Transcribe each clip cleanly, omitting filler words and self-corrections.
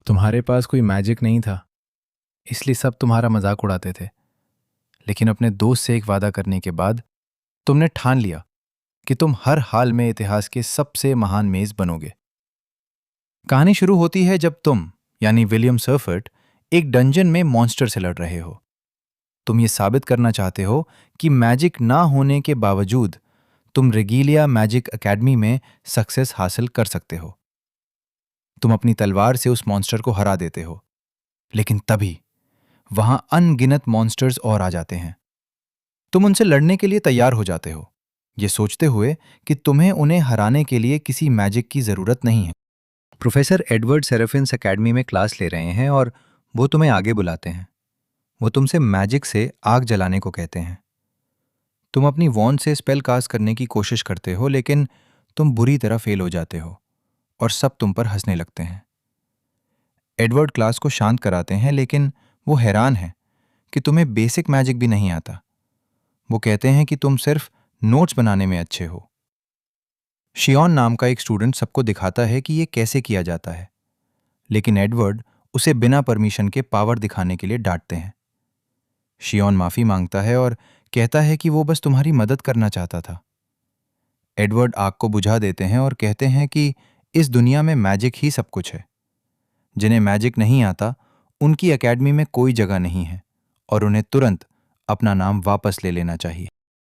तुम्हारे पास कोई मैजिक नहीं था, इसलिए सब तुम्हारा मजाक उड़ाते थे। लेकिन अपने दोस्त से एक वादा करने के बाद तुमने ठान लिया कि तुम हर हाल में इतिहास के सबसे महान मेज बनोगे। कहानी शुरू होती है जब तुम यानी विलियम सर्फर्ट एक डंजन में मॉन्स्टर से लड़ रहे हो। तुम ये साबित करना चाहते हो कि मैजिक ना होने के बावजूद तुम रेगीलिया मैजिक एकेडमी में सक्सेस हासिल कर सकते हो। तुम अपनी तलवार से उस मॉन्स्टर को हरा देते हो, लेकिन तभी वहां अनगिनत मॉन्स्टर्स और आ जाते हैं। तुम उनसे लड़ने के लिए तैयार हो जाते हो, ये सोचते हुए कि तुम्हें उन्हें हराने के लिए किसी मैजिक की जरूरत नहीं है। प्रोफेसर एडवर्ड सेरेफिन्स एकेडमी में क्लास ले रहे हैं और वो तुम्हें आगे बुलाते हैं। वो तुमसे मैजिक से आग जलाने को कहते हैं। तुम अपनी वॉन्ड से स्पेल कास्ट करने की कोशिश करते हो, लेकिन तुम बुरी तरह फेल हो जाते हो और सब तुम पर हंसने लगते हैं। एडवर्ड क्लास को शांत कराते हैं, लेकिन वो हैरान है कि तुम्हें बेसिक मैजिक भी नहीं आता। वो कहते हैं कि तुम सिर्फ नोट्स बनाने में अच्छे हो। शियोन नाम का एक स्टूडेंट सबको दिखाता है कि ये कैसे किया जाता है, लेकिन एडवर्ड उसे बिना परमिशन के पावर दिखाने के लिए डांटते हैं। शियोन माफी मांगता है और कहता है कि वो बस तुम्हारी मदद करना चाहता था। एडवर्ड आग को बुझा देते हैं और कहते हैं कि इस दुनिया में मैजिक ही सब कुछ है। जिन्हें मैजिक नहीं आता उनकी एकेडमी में कोई जगह नहीं है और उन्हें तुरंत अपना नाम वापस ले लेना चाहिए।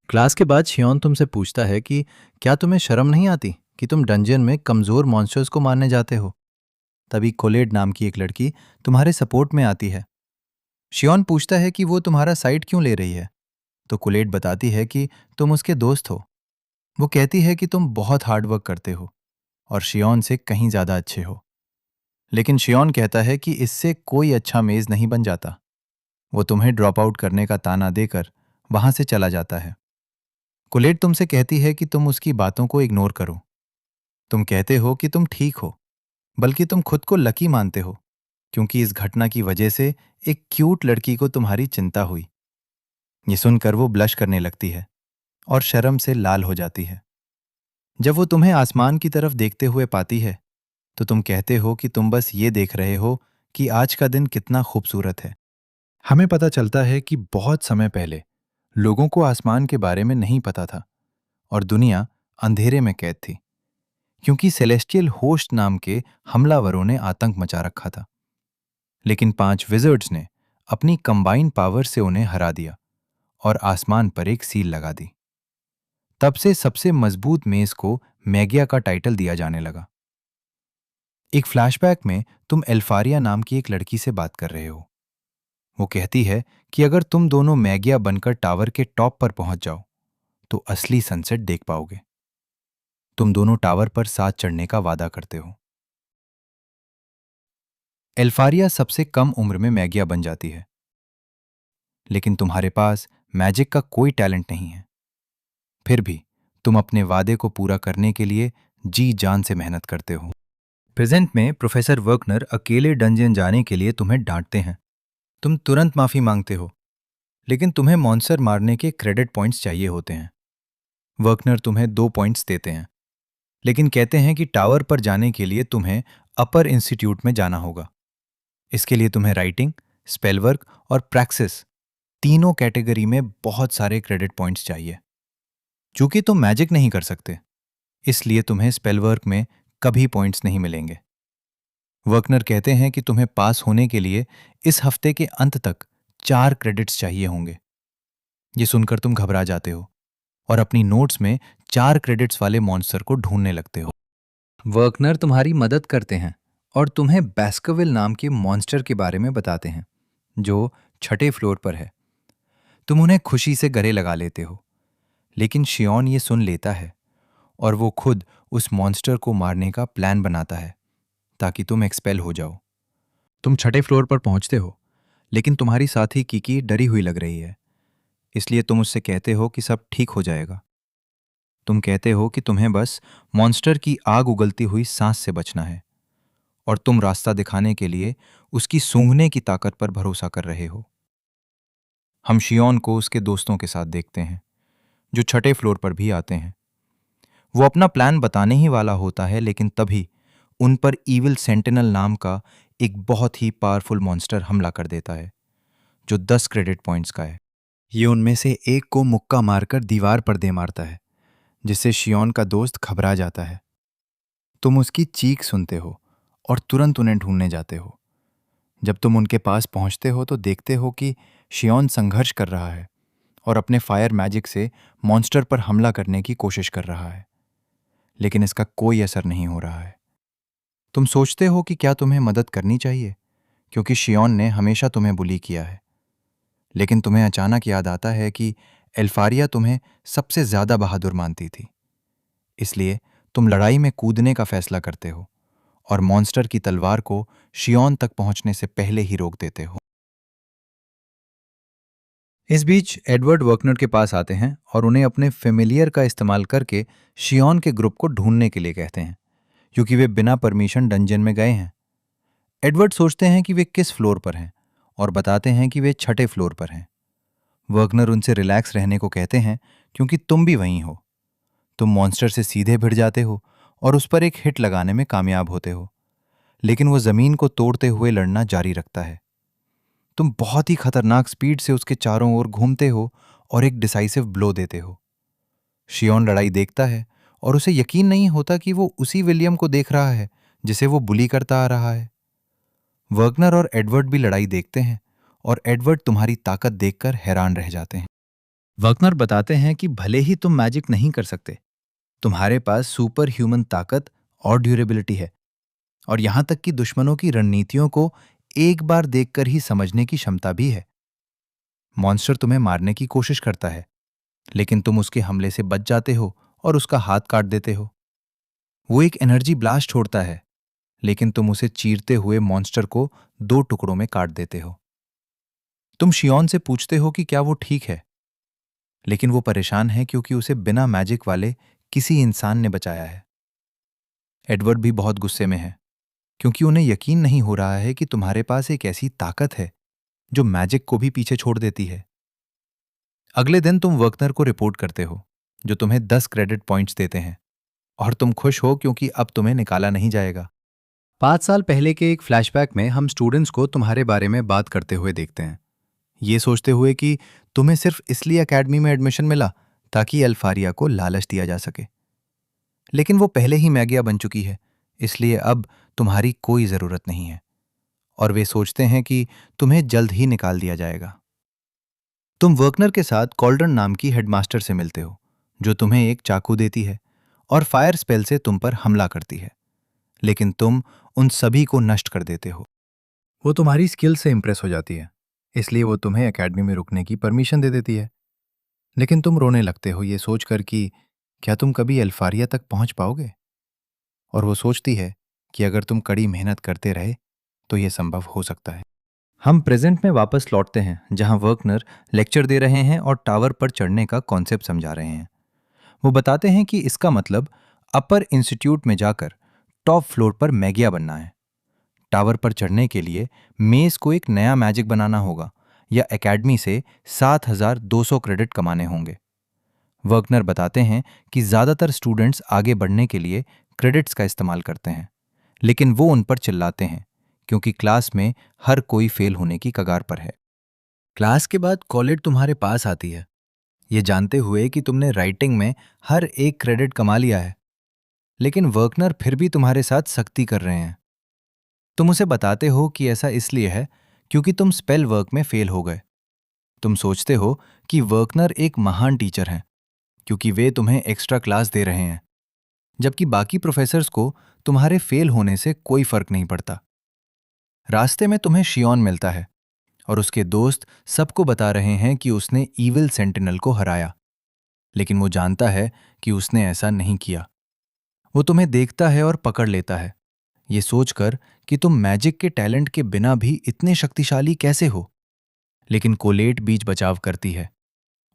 क्लास के बाद शियोन तुमसे पूछता है कि क्या तुम्हें शर्म नहीं आती कि तुम डंजन में कमजोर मॉन्स्टर्स को मारने जाते हो। तभी कोलेड नाम की एक लड़की तुम्हारे सपोर्ट में आती है। शियोन पूछता है कि वो तुम्हारा साइड क्यों ले रही है, तो कोलेड बताती है कि तुम उसके दोस्त हो। वो कहती है कि तुम बहुत हार्डवर्क करते हो और शियोन से कहीं ज्यादा अच्छे हो। लेकिन शियोन कहता है कि इससे कोई अच्छा मेज नहीं बन जाता। वो तुम्हें ड्रॉप आउट करने का ताना देकर वहां से चला जाता है। कोलेट तुमसे कहती है कि तुम उसकी बातों को इग्नोर करो। तुम कहते हो कि तुम ठीक हो, बल्कि तुम खुद को लकी मानते हो, क्योंकि इस घटना की वजह से एक क्यूट लड़की को तुम्हारी चिंता हुई। ये सुनकर वो ब्लश करने लगती है और शर्म से लाल हो जाती है। जब वो तुम्हें आसमान की तरफ देखते हुए पाती है, तो तुम कहते हो कि तुम बस ये देख रहे हो कि आज का दिन कितना खूबसूरत है। हमें पता चलता है कि बहुत समय पहले लोगों को आसमान के बारे में नहीं पता था और दुनिया अंधेरे में कैद थी, क्योंकि सेलेस्टियल होस्ट नाम के हमलावरों ने आतंक मचा रखा था। लेकिन 5 विजर्ड्स ने अपनी कंबाइंड पावर से उन्हें हरा दिया और आसमान पर एक सील लगा दी। तब से सबसे मजबूत मेज को मैगिया का टाइटल दिया जाने लगा। एक फ्लैशबैक में तुम एल्फारिया नाम की एक लड़की से बात कर रहे हो। वो कहती है कि अगर तुम दोनों मैगिया बनकर टावर के टॉप पर पहुंच जाओ तो असली सनसेट देख पाओगे। तुम दोनों टावर पर साथ चढ़ने का वादा करते हो। एल्फारिया सबसे कम उम्र में मैगिया बन जाती है, लेकिन तुम्हारे पास मैजिक का कोई टैलेंट नहीं है। फिर भी तुम अपने वादे को पूरा करने के लिए जी जान से मेहनत करते हो। प्रेजेंट में प्रोफेसर वर्कनर अकेले डंजन जाने के लिए तुम्हें डांटते हैं। तुम तुरंत माफी मांगते हो, लेकिन तुम्हें मॉन्स्टर मारने के क्रेडिट पॉइंट्स चाहिए होते हैं। वर्कनर तुम्हें 2 पॉइंट्स देते हैं, लेकिन कहते हैं कि टावर पर जाने के लिए तुम्हें अपर इंस्टीट्यूट में जाना होगा। इसके लिए तुम्हें राइटिंग, स्पेल वर्क और प्रैक्टिस तीनों कैटेगरी में बहुत सारे क्रेडिट पॉइंट्स चाहिए। चूंकि तुम मैजिक नहीं कर सकते, इसलिए तुम्हें स्पेल वर्क में कभी पॉइंट्स नहीं मिलेंगे। वर्कनर कहते हैं कि तुम्हें पास होने के लिए इस हफ्ते के अंत तक 4 क्रेडिट्स चाहिए होंगे। ये सुनकर तुम घबरा जाते हो और अपनी नोट्स में 4 क्रेडिट्स वाले मॉन्स्टर को ढूंढने लगते हो। वर्कनर तुम्हारी मदद करते हैं और तुम्हें बैस्करविल नाम के मॉन्स्टर के बारे में बताते हैं, जो 6ठे फ्लोर पर है। तुम उन्हें खुशी से गले लगा लेते हो, लेकिन शियोन ये सुन लेता है और वो खुद उस मॉन्स्टर को मारने का प्लान बनाता है ताकि तुम एक्सपेल हो जाओ। तुम 6ठे फ्लोर पर पहुंचते हो, लेकिन तुम्हारी साथी किकी डरी हुई लग रही है, इसलिए तुम उससे कहते हो कि सब ठीक हो जाएगा। तुम कहते हो कि तुम्हें बस मॉन्स्टर की आग उगलती हुई सांस से बचना है और तुम रास्ता दिखाने के लिए उसकी सूंघने की ताकत पर भरोसा कर रहे हो। हम शियोन को उसके दोस्तों के साथ देखते हैं, जो 6ठे फ्लोर पर भी आते हैं। वो अपना प्लान बताने ही वाला होता है, लेकिन तभी उन पर ईविल सेंटिनल नाम का एक बहुत ही पावरफुल मॉन्स्टर हमला कर देता है जो 10 क्रेडिट पॉइंट्स का है। ये उनमें से एक को मुक्का मारकर दीवार पर दे मारता है, जिससे शियोन का दोस्त घबरा जाता है। तुम उसकी चीख सुनते हो और तुरंत उन्हें ढूंढने जाते हो। जब तुम उनके पास पहुंचते हो तो देखते हो कि शियोन संघर्ष कर रहा है और अपने फायर मैजिक से मॉन्स्टर पर हमला करने की कोशिश कर रहा है, लेकिन इसका कोई असर नहीं हो रहा है। तुम सोचते हो कि क्या तुम्हें मदद करनी चाहिए, क्योंकि शियोन ने हमेशा तुम्हें बुली किया है। लेकिन तुम्हें अचानक याद आता है कि एल्फारिया तुम्हें सबसे ज्यादा बहादुर मानती थी। इसलिए तुम लड़ाई में कूदने का फैसला करते हो और मॉन्स्टर की तलवार को शियोन तक पहुंचने से पहले ही रोक देते हो। इस बीच एडवर्ड वर्कनर के पास आते हैं और उन्हें अपने फेमिलियर का इस्तेमाल करके शियोन के ग्रुप को ढूंढने के लिए कहते हैं, क्योंकि वे बिना परमिशन डंजन में गए हैं। एडवर्ड सोचते हैं कि वे किस फ्लोर पर हैं और बताते हैं कि वे 6ठे फ्लोर पर हैं। वर्कनर उनसे रिलैक्स रहने को कहते हैं, क्योंकि तुम भी वहीं हो। तुम मॉन्स्टर से सीधे भिड़ जाते हो और उस पर एक हिट लगाने में कामयाब होते हो, लेकिन वो जमीन को तोड़ते हुए लड़ना जारी रखता है। तुम बहुत ही खतरनाक स्पीड से उसके चारों ओर घूमते हो और एक डिसाइसिव ब्लो देते हो। शियोन लड़ाई देखता है और उसे यकीन नहीं होता कि वो उसी विलियम को देख रहा है जिसे वो बुली करता आ रहा है। वर्कनर और एडवर्ड भी लड़ाई देखते हैं और एडवर्ड तुम्हारी ताकत देखकर हैरान रह जाते हैं। वर्कनर बताते हैं कि भले ही तुम मैजिक नहीं कर सकते, तुम्हारे पास सुपर ह्यूमन ताकत और ड्यूरेबिलिटी है, और यहां तक कि दुश्मनों की रणनीतियों को एक बार देखकर ही समझने की क्षमता भी है। मॉन्स्टर तुम्हें मारने की कोशिश करता है, लेकिन तुम उसके हमले से बच जाते हो और उसका हाथ काट देते हो। वो एक एनर्जी ब्लास्ट छोड़ता है, लेकिन तुम उसे चीरते हुए मॉन्स्टर को 2 टुकड़ों में काट देते हो। तुम शियोन से पूछते हो कि क्या वो ठीक है, लेकिन वो परेशान है क्योंकि उसे बिना मैजिक वाले किसी इंसान ने बचाया है। एडवर्ड भी बहुत गुस्से में है, क्योंकि उन्हें यकीन नहीं हो रहा है कि तुम्हारे पास एक ऐसी ताकत है जो मैजिक को भी पीछे छोड़ देती है। अगले दिन तुम वर्कनर को रिपोर्ट करते हो, जो तुम्हें 10 क्रेडिट पॉइंट्स देते हैं, और तुम खुश हो क्योंकि अब तुम्हें निकाला नहीं जाएगा। 5 साल पहले के एक फ्लैशबैक में हम स्टूडेंट्स को तुम्हारे बारे में बात करते हुए देखते हैं, ये सोचते हुए कि तुम्हें सिर्फ इसलिए एकेडमी में एडमिशन मिला ताकि अल्फारिया को लालच दिया जा सके। लेकिन वो पहले ही मैगिया बन चुकी है, इसलिए अब तुम्हारी कोई ज़रूरत नहीं है, और वे सोचते हैं कि तुम्हें जल्द ही निकाल दिया जाएगा। तुम वर्कनर के साथ कॉल्डन नाम की हेडमास्टर से मिलते हो, जो तुम्हें एक चाकू देती है और फायर स्पेल से तुम पर हमला करती है, लेकिन तुम उन सभी को नष्ट कर देते हो। वो तुम्हारी स्किल से इंप्रेस हो जाती है, इसलिए वो तुम्हें एकेडमी में रुकने की परमिशन दे देती है। लेकिन तुम रोने लगते हो ये सोचकर कि क्या तुम कभी अल्फारिया तक पहुंच पाओगे, और वो सोचती है कि अगर तुम कड़ी मेहनत करते रहे तो ये संभव हो सकता है। हम प्रेजेंट में वापस लौटते हैं, जहां वर्कनर लेक्चर दे रहे हैं और टावर पर चढ़ने का कॉन्सेप्ट समझा रहे हैं। वो बताते हैं कि इसका मतलब अपर इंस्टीट्यूट में जाकर टॉप फ्लोर पर मैगिया बनना है। टावर पर चढ़ने के लिए मेस को एक नया मैजिक बनाना होगा या एकेडमी से 7,200 क्रेडिट कमाने होंगे। वर्कनर बताते हैं कि ज्यादातर स्टूडेंट्स आगे बढ़ने के लिए क्रेडिट्स का इस्तेमाल करते हैं, लेकिन वो उन पर चिल्लाते हैं क्योंकि क्लास में हर कोई फेल होने की कगार पर है। क्लास के बाद कॉलेज तुम्हारे पास आती है, ये जानते हुए कि तुमने राइटिंग में हर एक क्रेडिट कमा लिया है, लेकिन वर्कनर फिर भी तुम्हारे साथ सख्ती कर रहे हैं। तुम उसे बताते हो कि ऐसा इसलिए है क्योंकि तुम स्पेल वर्क में फेल हो गए। तुम सोचते हो कि वर्कनर एक महान टीचर हैं, क्योंकि वे तुम्हें एक्स्ट्रा क्लास दे रहे हैं, जबकि बाकी प्रोफेसर्स को तुम्हारे फेल होने से कोई फर्क नहीं पड़ता। रास्ते में तुम्हें शियोन मिलता है और उसके दोस्त सबको बता रहे हैं कि उसने ईविल सेंटिनल को हराया, लेकिन वो जानता है कि उसने ऐसा नहीं किया। वो तुम्हें देखता है और पकड़ लेता है, ये सोचकर कि तुम मैजिक के टैलेंट के बिना भी इतने शक्तिशाली कैसे हो। लेकिन कोलेट बीच बचाव करती है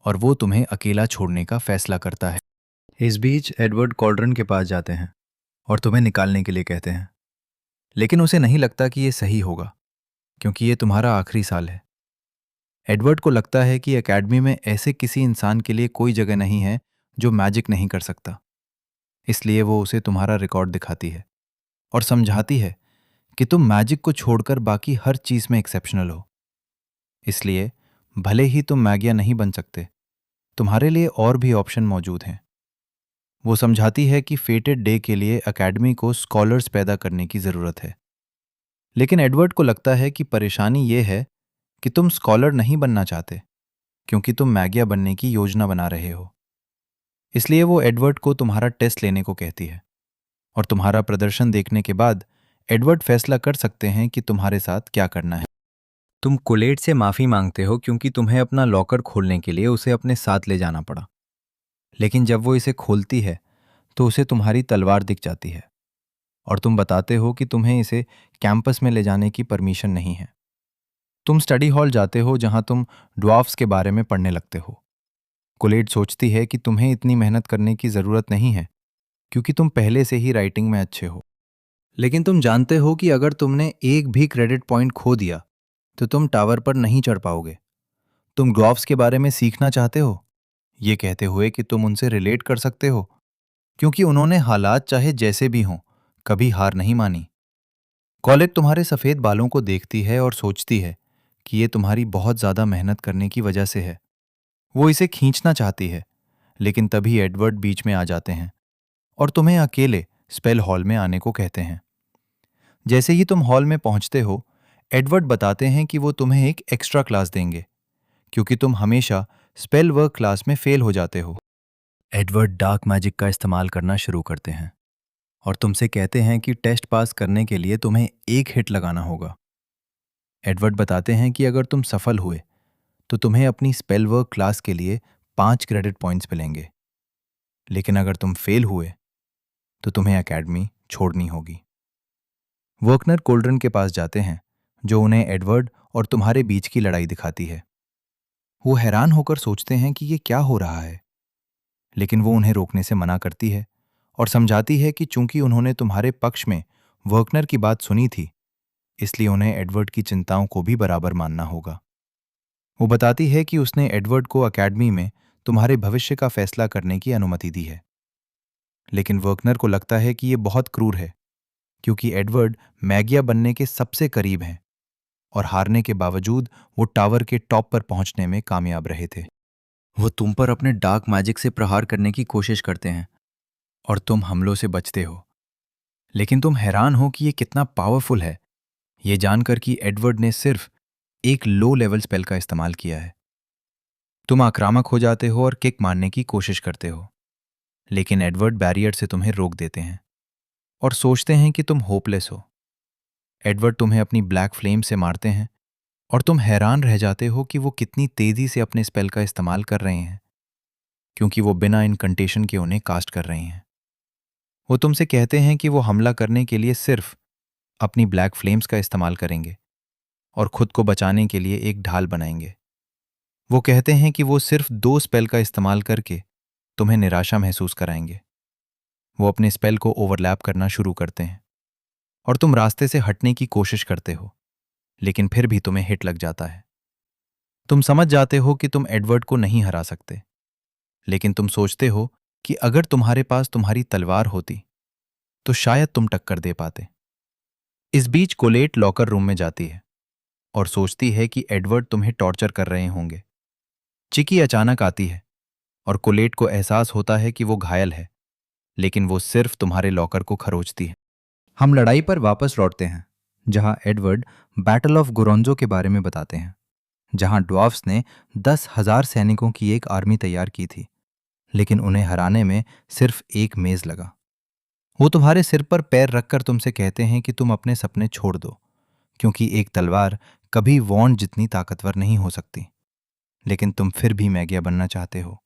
और वो तुम्हें अकेला छोड़ने का फैसला करता है। इस बीच एडवर्ड कॉल्ड्रन के पास जाते हैं और तुम्हें निकालने के लिए कहते हैं, लेकिन उसे नहीं लगता कि ये सही होगा, क्योंकि ये तुम्हारा आखिरी साल है। एडवर्ड को लगता है कि एकेडमी में ऐसे किसी इंसान के लिए कोई जगह नहीं है जो मैजिक नहीं कर सकता। इसलिए वो उसे तुम्हारा रिकॉर्ड दिखाती है और समझाती है कि तुम मैजिक को छोड़कर बाकी हर चीज में एक्सेप्शनल हो। इसलिए भले ही तुम मैगिया नहीं बन सकते, तुम्हारे लिए और भी ऑप्शन मौजूद हैं। वो समझाती है कि फेटेड डे के लिए एकेडमी को स्कॉलर्स पैदा करने की ज़रूरत है। लेकिन एडवर्ड को लगता है कि परेशानी ये है कि तुम स्कॉलर नहीं बनना चाहते, क्योंकि तुम मैगिया बनने की योजना बना रहे हो। इसलिए वो एडवर्ड को तुम्हारा टेस्ट लेने को कहती है, और तुम्हारा प्रदर्शन देखने के बाद एडवर्ड फैसला कर सकते हैं कि तुम्हारे साथ क्या करना है। तुम कोलेट से माफ़ी मांगते हो क्योंकि तुम्हें अपना लॉकर खोलने के लिए उसे अपने साथ ले जाना पड़ा। लेकिन जब वो इसे खोलती है तो उसे तुम्हारी तलवार दिख जाती है, और तुम बताते हो कि तुम्हें इसे कैंपस में ले जाने की परमिशन नहीं है। तुम स्टडी हॉल जाते हो जहां तुम ड्वार्फ्स के बारे में पढ़ने लगते हो। कोलेट सोचती है कि तुम्हें इतनी मेहनत करने की ज़रूरत नहीं है, क्योंकि तुम पहले से ही राइटिंग में अच्छे हो। लेकिन तुम जानते हो कि अगर तुमने एक भी क्रेडिट पॉइंट खो दिया तो तुम टावर पर नहीं चढ़ पाओगे। तुम ड्वार्फ्स के बारे में सीखना चाहते हो, ये कहते हुए कि तुम उनसे रिलेट कर सकते हो, क्योंकि उन्होंने हालात चाहे जैसे भी हों कभी हार नहीं मानी। कॉलेट तुम्हारे सफ़ेद बालों को देखती है और सोचती है कि ये तुम्हारी बहुत ज़्यादा मेहनत करने की वजह से है। वो इसे खींचना चाहती है, लेकिन तभी एडवर्ड बीच में आ जाते हैं और तुम्हें अकेले स्पेल हॉल में आने को कहते हैं। जैसे ही तुम हॉल में पहुंचते हो, एडवर्ड बताते हैं कि वो तुम्हें एक एक्स्ट्रा क्लास देंगे, क्योंकि तुम हमेशा स्पेल वर्क क्लास में फेल हो जाते हो। एडवर्ड डार्क मैजिक का इस्तेमाल करना शुरू करते हैं और तुमसे कहते हैं कि टेस्ट पास करने के लिए तुम्हें एक हिट लगाना होगा। एडवर्ड बताते हैं कि अगर तुम सफल हुए तो तुम्हें अपनी स्पेल वर्क क्लास के लिए 5 क्रेडिट पॉइंट्स मिलेंगे, लेकिन अगर तुम फेल हुए तो तुम्हें एकेडमी छोड़नी होगी। वर्कनर कोल्ड्रन के पास जाते हैं, जो उन्हें एडवर्ड और तुम्हारे बीच की लड़ाई दिखाती है। वो हैरान होकर सोचते हैं कि ये क्या हो रहा है, लेकिन वो उन्हें रोकने से मना करती है और समझाती है कि चूंकि उन्होंने तुम्हारे पक्ष में वर्कनर की बात सुनी थी, इसलिए उन्हें एडवर्ड की चिंताओं को भी बराबर मानना होगा। वो बताती है कि उसने एडवर्ड को अकेडमी में तुम्हारे भविष्य का फैसला करने की अनुमति दी है। लेकिन वर्कनर को लगता है कि ये बहुत क्रूर है, क्योंकि एडवर्ड मैगिया बनने के सबसे करीब हैं और हारने के बावजूद वो टावर के टॉप पर पहुंचने में कामयाब रहे थे। वो तुम पर अपने डार्क मैजिक से प्रहार करने की कोशिश करते हैं और तुम हमलों से बचते हो, लेकिन तुम हैरान हो कि ये कितना पावरफुल है, ये जानकर कि एडवर्ड ने सिर्फ एक लो लेवल स्पेल का इस्तेमाल किया है। तुम आक्रामक हो जाते हो और किक मारने की कोशिश करते हो, लेकिन एडवर्ड बैरियर से तुम्हें रोक देते हैं और सोचते हैं कि तुम होपलेस हो। एडवर्ड तुम्हें अपनी ब्लैक फ्लेम से मारते हैं और तुम हैरान रह जाते हो कि वो कितनी तेजी से अपने स्पेल का इस्तेमाल कर रहे हैं, क्योंकि वो बिना इनकंटेशन के उन्हें कास्ट कर रहे हैं। वो तुमसे कहते हैं कि वो हमला करने के लिए सिर्फ अपनी ब्लैक फ्लेम्स का इस्तेमाल करेंगे और खुद को बचाने के लिए एक ढाल बनाएंगे। वो कहते हैं कि वो सिर्फ 2 स्पेल का इस्तेमाल करके तुम्हें निराशा महसूस कराएंगे। वो अपने स्पेल को ओवरलैप करना शुरू करते हैं और तुम रास्ते से हटने की कोशिश करते हो, लेकिन फिर भी तुम्हें हिट लग जाता है। तुम समझ जाते हो कि तुम एडवर्ड को नहीं हरा सकते, लेकिन तुम सोचते हो कि अगर तुम्हारे पास तुम्हारी तलवार होती तो शायद तुम टक्कर दे पाते। इस बीच कोलेट लॉकर रूम में जाती है और सोचती है कि एडवर्ड तुम्हें टॉर्चर कर रहे होंगे। चिकी अचानक आती है और कोलेट को एहसास होता है कि वो घायल है, लेकिन वो सिर्फ तुम्हारे लॉकर को खरोचती है। हम लड़ाई पर वापस लौटते हैं, जहां एडवर्ड बैटल ऑफ गोरोंजो के बारे में बताते हैं, जहां ड्वार्फ्स ने 10,000 सैनिकों की एक आर्मी तैयार की थी, लेकिन उन्हें हराने में सिर्फ एक मेज लगा। वो तुम्हारे सिर पर पैर रखकर तुमसे कहते हैं कि तुम अपने सपने छोड़ दो, क्योंकि एक तलवार कभी वॉन्ड जितनी ताकतवर नहीं हो सकती, लेकिन तुम फिर भी मैगिया बनना चाहते हो।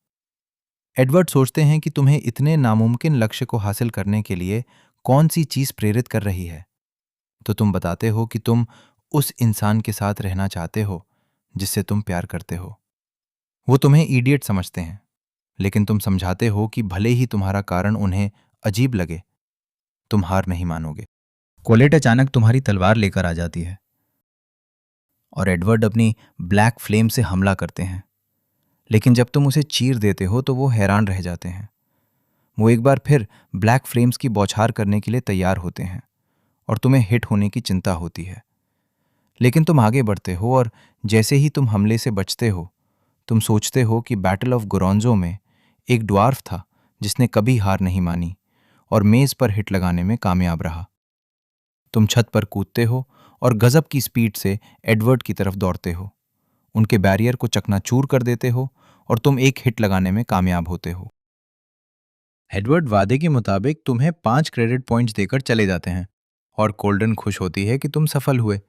एडवर्ड सोचते हैं कि तुम्हें इतने नामुमकिन लक्ष्य को हासिल करने के लिए कौन सी चीज प्रेरित कर रही है, तो तुम बताते हो कि तुम उस इंसान के साथ रहना चाहते हो जिससे तुम प्यार करते हो। वो तुम्हें इडियट समझते हैं, लेकिन तुम समझाते हो कि भले ही तुम्हारा कारण उन्हें अजीब लगे, तुम हार नहीं मानोगे। कोलेट अचानक तुम्हारी तलवार लेकर आ जाती है और एडवर्ड अपनी ब्लैक फ्लेम से हमला करते हैं, लेकिन जब तुम उसे चीर देते हो तो वो हैरान रह जाते हैं। वो एक बार फिर ब्लैक फ्लेम्स की बौछार करने के लिए तैयार होते हैं और तुम्हें हिट होने की चिंता होती है। लेकिन तुम आगे बढ़ते हो और जैसे ही तुम हमले से बचते हो, तुम सोचते हो कि बैटल ऑफ गोरोंजो में एक ड्वार्फ था जिसने कभी हार नहीं मानी और मेज पर हिट लगाने में कामयाब रहा। तुम छत पर कूदते हो और गजब की स्पीड से एडवर्ड की तरफ दौड़ते हो, उनके बैरियर को चकनाचूर कर देते हो और तुम एक हिट लगाने में कामयाब होते हो। एडवर्ड वादे के मुताबिक तुम्हें 5 क्रेडिट पॉइंट्स देकर चले जाते हैं और कोल्डन खुश होती है कि तुम सफल हुए।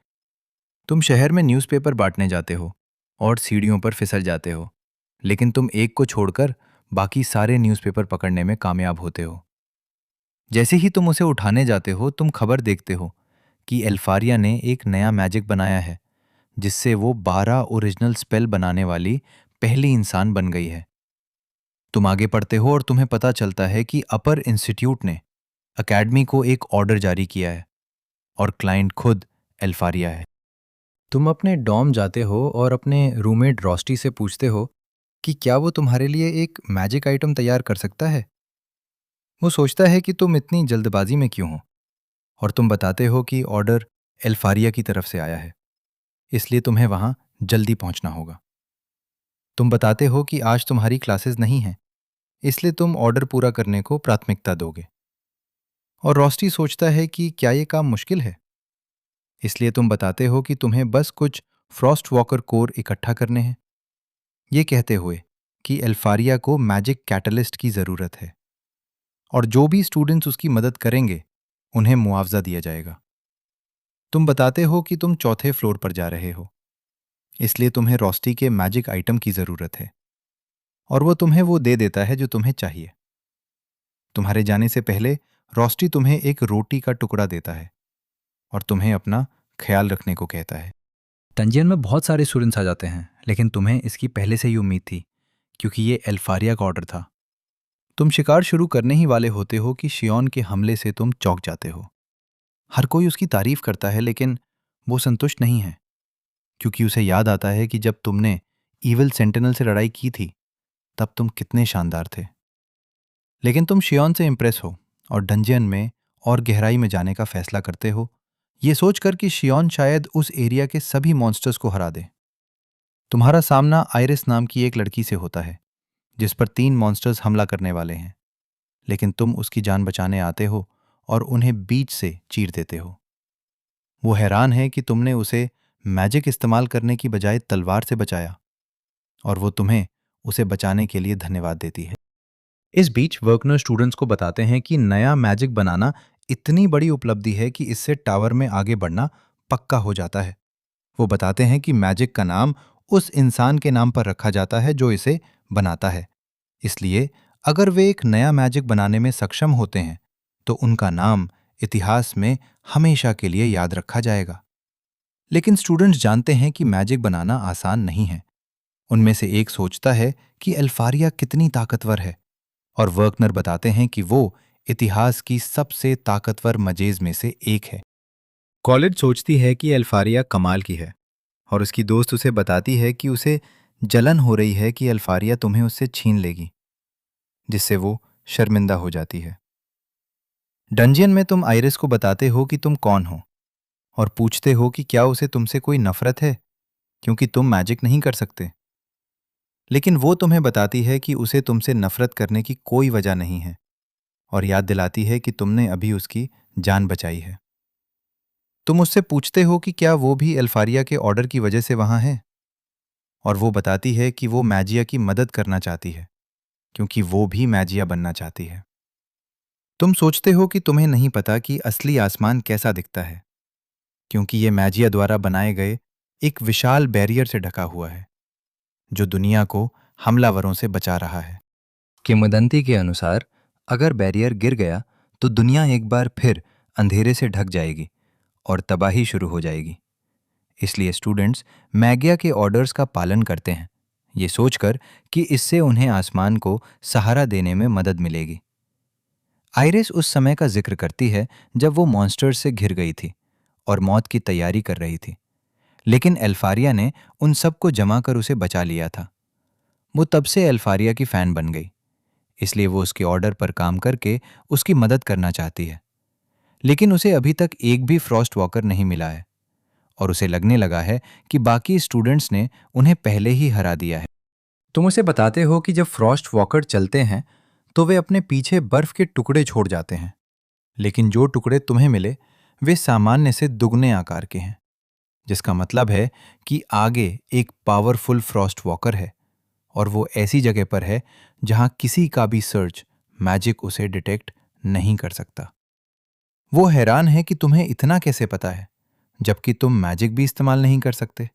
तुम शहर में न्यूज़पेपर बांटने जाते हो और सीढ़ियों पर फिसल जाते हो, लेकिन तुम एक को छोड़कर बाकी सारे न्यूज़पेपर पकड़ने में कामयाब होते हो। जैसे ही तुम उसे उठाने जाते हो, तुम खबर देखते हो कि एल्फारिया ने एक नया मैजिक बनाया है जिससे वो 12 ओरिजिनल स्पेल बनाने वाली पहली इंसान बन गई है। तुम आगे पढ़ते हो और तुम्हें पता चलता है कि अपर इंस्टीट्यूट ने अकेडमी को एक ऑर्डर जारी किया है और क्लाइंट खुद एल्फारिया है। तुम अपने डॉर्म जाते हो और अपने रूममेट रॉस्टी से पूछते हो कि क्या वो तुम्हारे लिए एक मैजिक आइटम तैयार कर सकता है। वो सोचता है कि तुम इतनी जल्दबाजी में क्यों हो, और तुम बताते हो कि ऑर्डर एल्फारिया की तरफ से आया है, इसलिए तुम्हें वहां जल्दी पहुंचना होगा। तुम बताते हो कि आज तुम्हारी क्लासेस नहीं हैं, इसलिए तुम ऑर्डर पूरा करने को प्राथमिकता दोगे। और रॉस्टी सोचता है कि क्या ये काम मुश्किल है, इसलिए तुम बताते हो कि तुम्हें बस कुछ फ्रॉस्ट वॉकर कोर इकट्ठा करने हैं, ये कहते हुए कि एल्फारिया को मैजिक कैटलिस्ट की ज़रूरत है और जो भी स्टूडेंट्स उसकी मदद करेंगे उन्हें मुआवजा दिया जाएगा। तुम बताते हो कि तुम चौथे फ्लोर पर जा रहे हो, इसलिए तुम्हें रॉस्टी के मैजिक आइटम की ज़रूरत है और वो तुम्हें वो दे देता है जो तुम्हें चाहिए। तुम्हारे जाने से पहले रॉस्टी तुम्हें एक रोटी का टुकड़ा देता है और तुम्हें अपना ख्याल रखने को कहता है। तंजियन में बहुत सारे स्टूडेंट्स आ जाते हैं, लेकिन तुम्हें इसकी पहले से ही उम्मीद थी क्योंकि ये एल्फारिया का ऑर्डर था। तुम शिकार शुरू करने ही वाले होते हो कि शियोन के हमले से तुम चौंक जाते हो। हर कोई उसकी तारीफ करता है, लेकिन वो संतुष्ट नहीं है क्योंकि उसे याद आता है कि जब तुमने ईविल सेंटिनल से लड़ाई की थी तब तुम कितने शानदार थे। लेकिन तुम शियोन से इम्प्रेस हो और डंजियन में और गहराई में जाने का फैसला करते हो, ये सोचकर कि शियोन शायद उस एरिया के सभी मॉन्स्टर्स को हरा दे। तुम्हारा सामना आइरिस नाम की एक लड़की से होता है जिस पर 3 मॉन्स्टर्स हमला करने वाले हैं, लेकिन तुम उसकी जान बचाने आते हो और उन्हें बीच से चीर देते हो। वो हैरान है कि तुमने उसे मैजिक इस्तेमाल करने की बजाय तलवार से बचाया और वो तुम्हें उसे बचाने के लिए धन्यवाद देती है। इस बीच वर्कनर स्टूडेंट्स को बताते हैं कि नया मैजिक बनाना इतनी बड़ी उपलब्धि है कि इससे टावर में आगे बढ़ना पक्का हो जाता है। वो बताते हैं कि मैजिक का नाम उस इंसान के नाम पर रखा जाता है जो इसे बनाता है, इसलिए अगर वे एक नया मैजिक बनाने में सक्षम होते हैं तो उनका नाम इतिहास में हमेशा के लिए याद रखा जाएगा। लेकिन स्टूडेंट्स जानते हैं कि मैजिक बनाना आसान नहीं है। उनमें से एक सोचता है कि एल्फारिया कितनी ताकतवर है और वर्कनर बताते हैं कि वो इतिहास की सबसे ताकतवर मजेज में से एक है। कॉलेज सोचती है कि एल्फारिया कमाल की है और उसकी दोस्त उसे बताती है कि उसे जलन हो रही है कि एल्फारिया तुम्हें उससे छीन लेगी, जिससे वो शर्मिंदा हो जाती है। डंजियन में तुम आइरिस को बताते हो कि तुम कौन हो और पूछते हो कि क्या उसे तुमसे कोई नफरत है क्योंकि तुम मैजिक नहीं कर सकते। लेकिन वो तुम्हें बताती है कि उसे तुमसे नफरत करने की कोई वजह नहीं है और याद दिलाती है कि तुमने अभी उसकी जान बचाई है। तुम उससे पूछते हो कि क्या वो भी एल्फारिया के ऑर्डर की वजह से वहां है, और वो बताती है कि वो मैजिया की मदद करना चाहती है क्योंकि वो भी मैजिया बनना चाहती है। तुम सोचते हो कि तुम्हें नहीं पता कि असली आसमान कैसा दिखता है क्योंकि ये मैजिया द्वारा बनाए गए एक विशाल बैरियर से ढका हुआ है जो दुनिया को हमलावरों से बचा रहा है। किंवदंती के अनुसार अगर बैरियर गिर गया तो दुनिया एक बार फिर अंधेरे से ढक जाएगी और तबाही शुरू हो जाएगी। इसलिए स्टूडेंट्स मैगिया के ऑर्डर्स का पालन करते हैं, ये सोचकर कि इससे उन्हें आसमान को सहारा देने में मदद मिलेगी। आइरिस उस समय का जिक्र करती है जब वो मॉन्स्टर्स से घिर गई थी और मौत की तैयारी कर रही थी, लेकिन एल्फारिया ने उन सबको जमा कर उसे बचा लिया था। वो तब से एल्फारिया की फैन बन गई, इसलिए वो उसके ऑर्डर पर काम करके उसकी मदद करना चाहती है। लेकिन उसे अभी तक एक भी फ्रॉस्ट वॉकर नहीं मिला है और उसे लगने लगा है कि बाकी स्टूडेंट्स ने उन्हें पहले ही हरा दिया है। तुम उसे बताते हो कि जब फ्रॉस्ट वॉकर चलते हैं तो वे अपने पीछे बर्फ के टुकड़े छोड़ जाते हैं, लेकिन जो टुकड़े तुम्हें मिले वे सामान्य से दुगने आकार के हैं, जिसका मतलब है कि आगे एक पावरफुल फ्रॉस्ट वॉकर है और वो ऐसी जगह पर है जहां किसी का भी सर्च मैजिक उसे डिटेक्ट नहीं कर सकता। वो हैरान है कि तुम्हें इतना कैसे पता है जबकि तुम मैजिक भी इस्तेमाल नहीं कर सकते।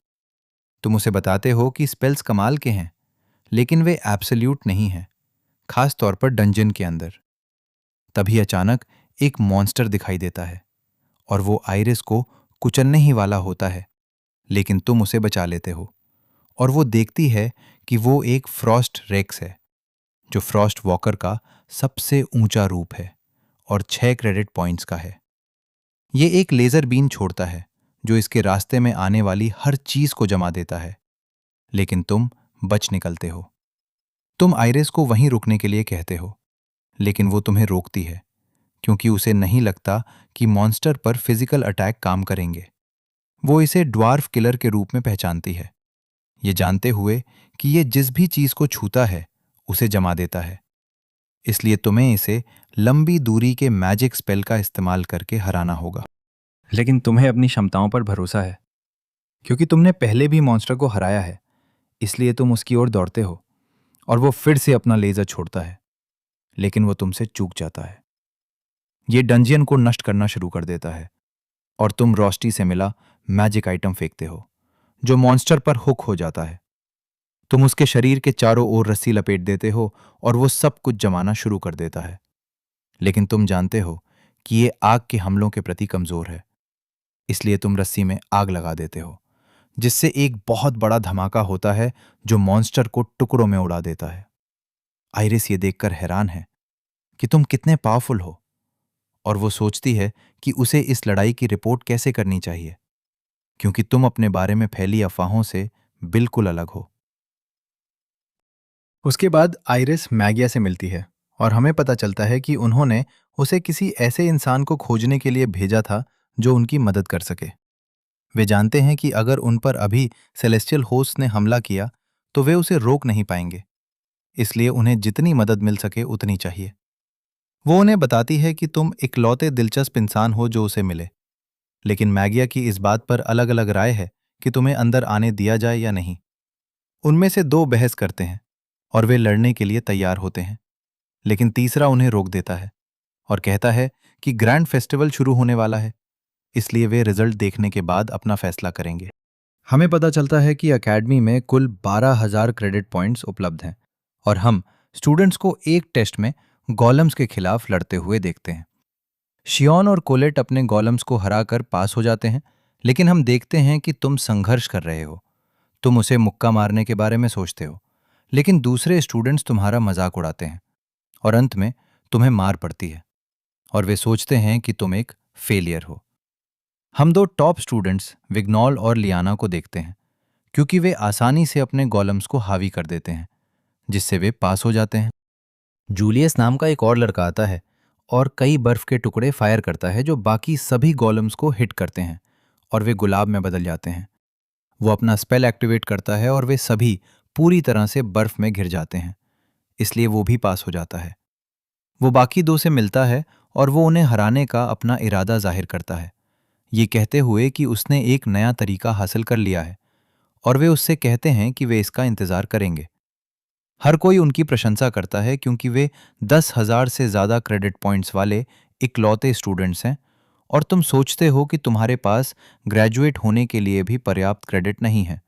तुम उसे बताते हो कि स्पेल्स कमाल के हैं, लेकिन वे एब्सोल्यूट नहीं हैं, खास तौर पर डंजन के अंदर। तभी अचानक एक मॉन्स्टर दिखाई देता है और वो आइरिस को कुचलने ही वाला होता है, लेकिन तुम उसे बचा लेते हो और वो देखती है कि वो एक फ्रॉस्ट रेक्स है, जो फ्रॉस्ट वॉकर का सबसे ऊंचा रूप है और 6 क्रेडिट पॉइंट्स का है। ये एक लेजर बीन छोड़ता है जो इसके रास्ते में आने वाली हर चीज को जमा देता है, लेकिन तुम बच निकलते हो। तुम आइरिस को वहीं रुकने के लिए कहते हो, लेकिन वो तुम्हें रोकती है क्योंकि उसे नहीं लगता कि मॉन्स्टर पर फिजिकल अटैक काम करेंगे। वो इसे ड्वार्फ किलर के रूप में पहचानती है, ये जानते हुए कि ये जिस भी चीज को छूता है उसे जमा देता है। इसलिए तुम्हें इसे लंबी दूरी के मैजिक स्पेल का इस्तेमाल करके हराना होगा। लेकिन तुम्हें अपनी क्षमताओं पर भरोसा है क्योंकि तुमने पहले भी मॉन्स्टर को हराया है, इसलिए तुम उसकी ओर दौड़ते हो और वो फिर से अपना लेजर छोड़ता है, लेकिन वो तुमसे चूक जाता है। ये डंजियन को नष्ट करना शुरू कर देता है और तुम रोस्टी से मिला मैजिक आइटम फेंकते हो जो मॉन्स्टर पर हुक हो जाता है। तुम उसके शरीर के चारों ओर रस्सी लपेट देते हो और वो सब कुछ जमाना शुरू कर देता है, लेकिन तुम जानते हो कि ये आग के हमलों के प्रति कमजोर है, इसलिए तुम रस्सी में आग लगा देते हो, जिससे एक बहुत बड़ा धमाका होता है जो मॉन्स्टर को टुकड़ों में उड़ा देता है। आइरिस ये देखकर हैरान है कि तुम कितने पावरफुल हो और वो सोचती है कि उसे इस लड़ाई की रिपोर्ट कैसे करनी चाहिए, क्योंकि तुम अपने बारे में फैली अफवाहों से बिल्कुल अलग हो। उसके बाद आइरिस मैगिया से मिलती है और हमें पता चलता है कि उन्होंने उसे किसी ऐसे इंसान को खोजने के लिए भेजा था जो उनकी मदद कर सके। वे जानते हैं कि अगर उन पर अभी सेलेस्टियल होस्ट ने हमला किया तो वे उसे रोक नहीं पाएंगे, इसलिए उन्हें जितनी मदद मिल सके उतनी चाहिए। वो उन्हें बताती है कि तुम इकलौते दिलचस्प इंसान हो जो उसे मिले, लेकिन मैगिया की इस बात पर अलग अलग राय है कि तुम्हें अंदर आने दिया जाए या नहीं। उनमें से दो बहस करते हैं और वे लड़ने के लिए तैयार होते हैं, लेकिन तीसरा उन्हें रोक देता है और कहता है कि ग्रैंड फेस्टिवल शुरू होने वाला है, इसलिए वे रिजल्ट देखने के बाद अपना फैसला करेंगे। हमें पता चलता है कि एकेडमी में कुल 12,000 क्रेडिट पॉइंट्स उपलब्ध हैं और हम स्टूडेंट्स को एक टेस्ट में गॉलम्स के खिलाफ लड़ते हुए देखते हैं। शियोन और कोलेट अपने गॉलम्स को हराकर पास हो जाते हैं, लेकिन हम देखते हैं कि तुम संघर्ष कर रहे हो। तुम उसे मुक्का मारने के बारे में सोचते हो, लेकिन दूसरे स्टूडेंट्स तुम्हारा मजाक उड़ाते हैं और अंत में तुम्हें मार पड़ती है और वे सोचते हैं कि तुम एक फेलियर हो। हम दो टॉप स्टूडेंट्स विग्नॉल और लियाना को देखते हैं क्योंकि वे आसानी से अपने गॉलम्स को हावी कर देते हैं, जिससे वे पास हो जाते हैं। जूलियस नाम का एक और लड़का आता है और कई बर्फ के टुकड़े फायर करता है जो बाकी सभी गॉलम्स को हिट करते हैं और वे गुलाब में बदल जाते हैं। वो अपना स्पेल एक्टिवेट करता है और वे सभी पूरी तरह से बर्फ में घिर जाते हैं, इसलिए वो भी पास हो जाता है। वो बाकी दो से मिलता है और वो उन्हें हराने का अपना इरादा जाहिर करता है, ये कहते हुए कि उसने एक नया तरीका हासिल कर लिया है, और वे उससे कहते हैं कि वे इसका इंतजार करेंगे। हर कोई उनकी प्रशंसा करता है क्योंकि वे 10,000 से ज्यादा क्रेडिट पॉइंट्स वाले इकलौते स्टूडेंट्स हैं और तुम सोचते हो कि तुम्हारे पास ग्रेजुएट होने के लिए भी पर्याप्त क्रेडिट नहीं है,